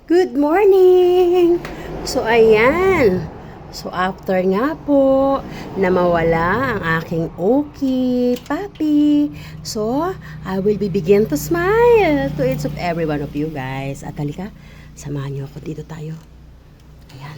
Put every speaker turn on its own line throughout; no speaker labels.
Good morning! So, ayan. So, after nga po na mawala ang aking Oki, Papi. So, I will be begin to smile to each of every one of you guys. At halika, samahan niyo ako dito tayo. Ayan.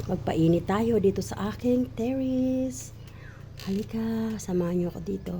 Magpainit tayo dito sa aking terrace. Halika, samahan niyo ako dito.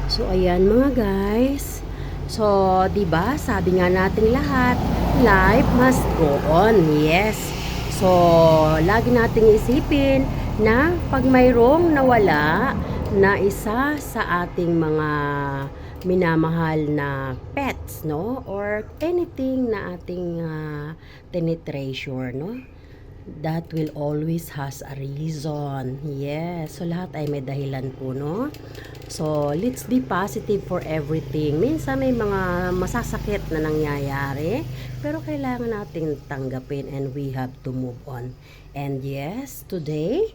So, ayan mga guys. So, 'di ba? Sabi nga nating lahat, life must go on. Yes. So, lagi nating isipin na pag mayroong nawala na isa sa ating mga minamahal na pets, no? Or anything na ating tinitreasure, no? That will always has a reason. Yes. So, lahat ay may dahilan po, no? So, let's be positive for everything. Minsan may mga masasakit na nangyayari, pero kailangan nating tanggapin and we have to move on. And yes, today,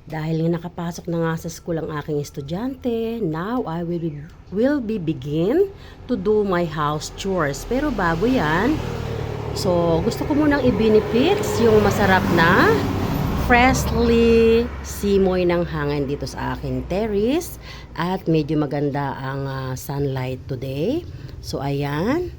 dahil nakapasok na nga sa school ang aking estudyante, now I will be begin to do my house chores. Pero bago yan, so, gusto ko munang i-benefits yung masarap na freshly simoy ng hangin dito sa aking terrace at medyo maganda ang sunlight today. So, ayan.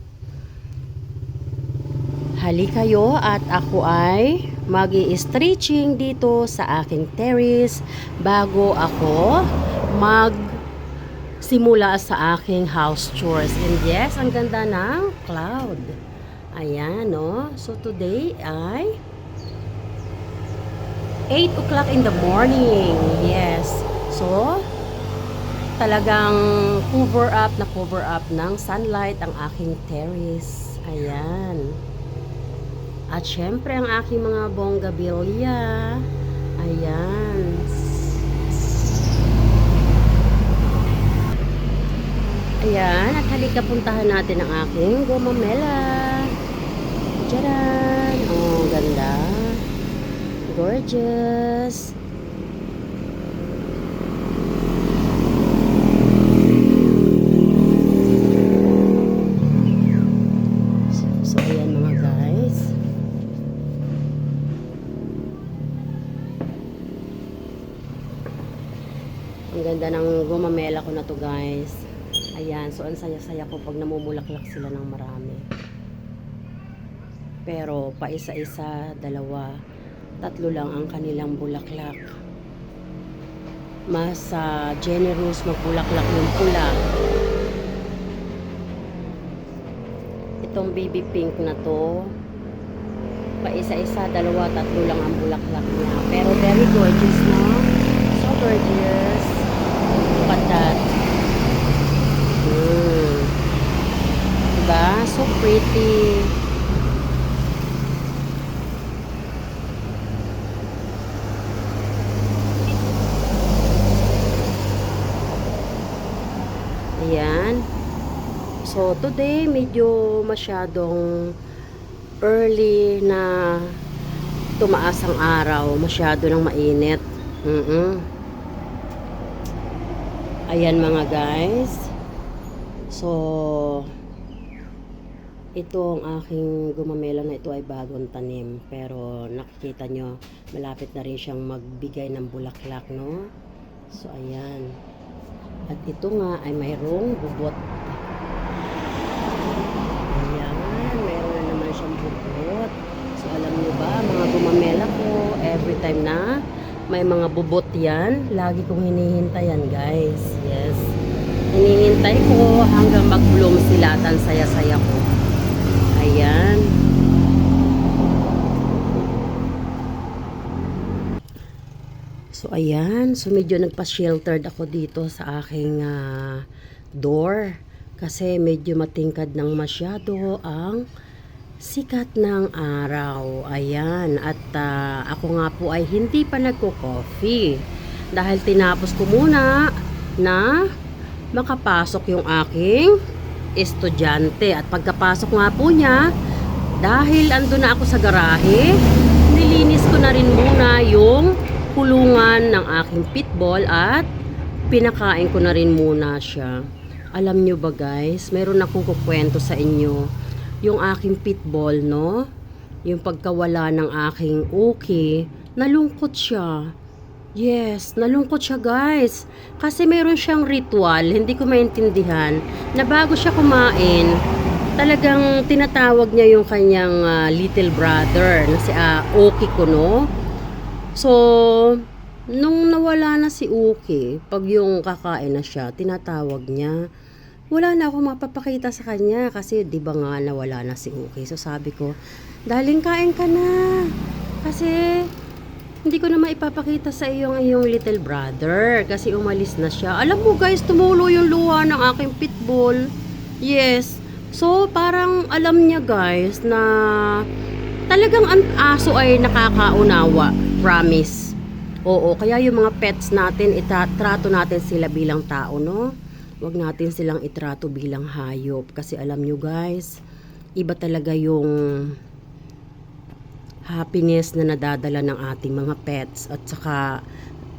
Halika kayo at ako ay mag-i-stretching dito sa aking terrace bago ako magsimula sa aking house chores. And yes, ang ganda ng cloud. Ayan, no? So, today ay 8 o'clock in the morning. Yes. So, talagang cover up ng sunlight ang aking terrace. Ayan. At syempre, ang aking mga bonggabilya. Ayan. Ayan. At halika puntahan natin ang aking gomamela. Tcharan! Oh, ganda. Gorgeous. So, ayan mga guys. Ang ganda ng gumamela ko na to guys. Ayan. So, ang saya-saya ko pag namumulaklak sila ng marami. Pero, pa isa-isa, dalawa, tatlo lang ang kanilang bulaklak. Mas generous magbulaklak yung pula. Itong baby pink na to, pa isa-isa, dalawa, tatlo lang ang bulaklak niya. Pero very gorgeous, no? So gorgeous. Look at that. Diba? So pretty. Ayan. So, today, medyo masyadong early na tumaas ang araw. Masyado nang mainit. Ayan mga guys. So, ito ang aking gumamela na ito ay bagong tanim. Pero, nakikita nyo, malapit na rin siyang magbigay ng bulaklak, no? So, ayan. At ito nga ay mayroong bubot. Ayan, mayroon na naman siyang bubot. So, alam niyo ba, mga gumamela ko, every time na may mga bubot yan, lagi kong hinihintayan, guys. Yes. Hinihintay ko hanggang mag-bloom sila at ang saya-saya ko. Ayan. So, ayan. So, medyo nagpa-sheltered ako dito sa aking door. Kasi medyo matingkad ng masyado ang sikat ng araw. Ayan. At ako nga po ay hindi pa nagko-coffee. Dahil tinapos ko muna na makapasok yung aking estudyante. At pagkapasok nga po niya, dahil ando na ako sa garahe, nilinis ko na rin muna yung kulungan ng aking pitbull at ipinakain ko na rin muna siya. Alam nyo ba guys, meron akong kukwento sa inyo. Yung aking pitbull, no? Yung pagkawala ng aking okay, nalungkot siya. Yes, nalungkot siya guys. Kasi meron siyang ritual, hindi ko maintindihan, na bago siya kumain, talagang tinatawag niya yung kanyang little brother na si Oki ko, no? So, nung nawala na si Uki, pag yung kakain na siya, tinatawag niya. Wala na akong mapapakita sa kanya kasi 'di ba nga nawala na si Uki. So sabi ko, "Daling kain ka na." Kasi hindi ko na maipapakita sa iyo ang iyong little brother kasi umalis na siya. Alam mo guys, tumulo yung luha ng aking pitbull. Yes. So parang alam niya guys na talagang ang aso ay nakakaunawa. Promise. Oo, kaya yung mga pets natin, itatrato natin sila bilang tao, no? Huwag natin silang itrato bilang hayop. Kasi alam nyo guys, iba talaga yung happiness na nadadala ng ating mga pets. At saka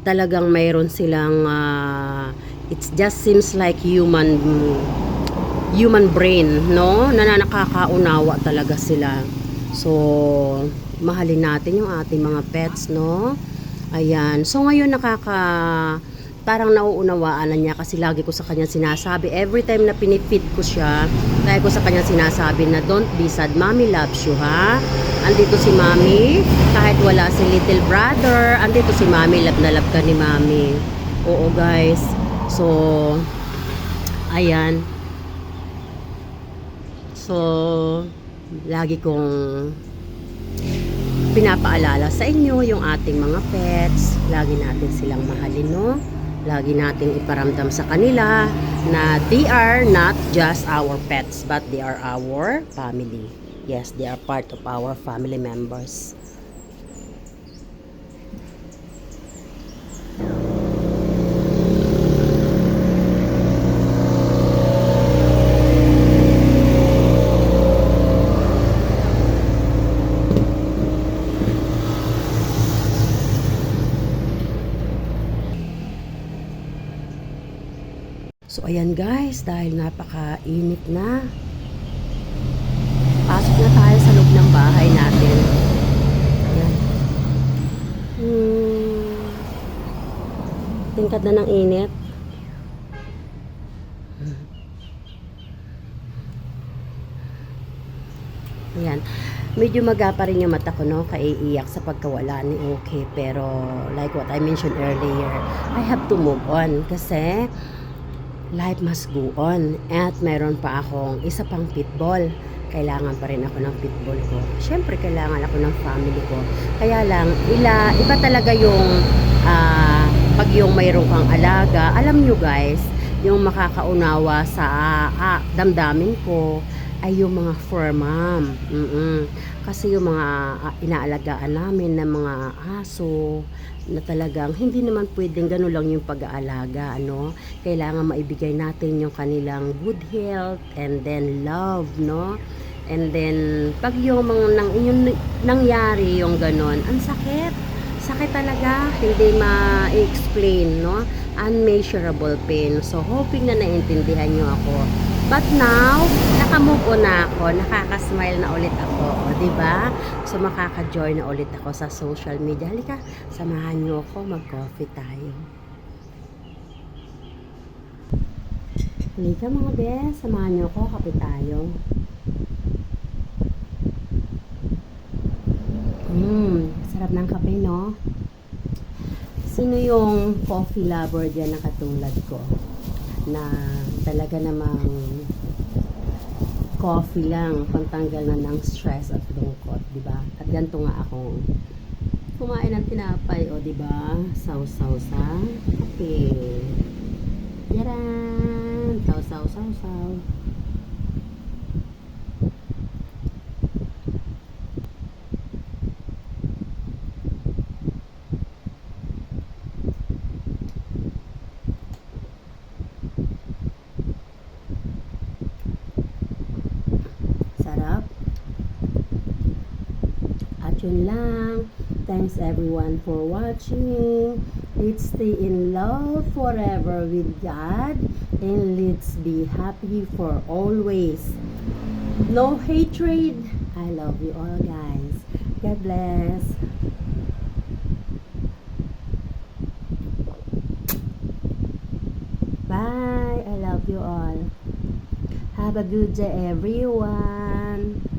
talagang mayroon silang, it just seems like human brain, no? Na nakakaunawa talaga sila. So, mahalin natin yung ating mga pets, no? Ayan. So, ngayon parang nauunawaan na niya kasi lagi ko sa kanya sinasabi, every time na pinifit ko siya, lagi ko sa kanya sinasabi na don't be sad, mommy loves you, ha? Andito si mommy, kahit wala si little brother, andito si mommy, love na love ka ni mommy. Oo guys. So, ayan. So, lagi kong pinapaalala sa inyo yung ating mga pets. Lagi natin silang mahalin, no? Lagi natin iparamdam sa kanila na they are not just our pets, but they are our family. Yes, they are part of our family members. So, ayan guys, dahil napaka-init na, pasok na tayo sa loob ng bahay natin. Ayan. Tingkad na ng init. Ayan. Medyo magapa rin yung mata ko, no? Kaiiyak sa pagkawala ni Okay. Pero, like what I mentioned earlier, I have to move on. Kasi, life must go on. At mayroon pa akong isa pang pitbull. Kailangan pa rin ako ng pitbull ko. Siyempre, kailangan ako ng family ko. Kaya lang, iba talaga yung pag yung mayroon kang alaga. Alam nyo guys, yung makakaunawa sa damdamin ko ay yung mga fur mom. Kasi yung mga inaalagaan namin na mga aso na talagang hindi naman pwedeng gano'n lang yung pag-aalaga, ano? Kailangan maibigay natin yung kanilang good health and then love, no? And then pag yung mga nangyari yung gano'n, ang sakit. Sakit talaga, hindi ma-explain, no? Unmeasurable pain. So hoping na naintindihan nyo ako. But now, naka-move on na ako, nakaka-smile na ulit ako, o, diba? So, makaka-join na ulit ako sa social media. Halika, samahan nyo ako, mag-coffee tayo. Halika mga bes, samahan nyo ako, kape tayo. Sarap ng kape, no? Sino yung coffee lover dyan na katulad ko? Na talaga namang coffee lang pantanggal na ng stress at lungkot, di ba? At ganito nga akong kumain ng tinapay, o di ba? Sausaw sa kape. Yaran! Sausaw. Sarap. At yun lang. Thanks everyone for watching. Let's stay in love forever with God, and let's be happy for always. No hatred. I love you all, guys. God bless. Bye. I love you all. Have a good day, everyone.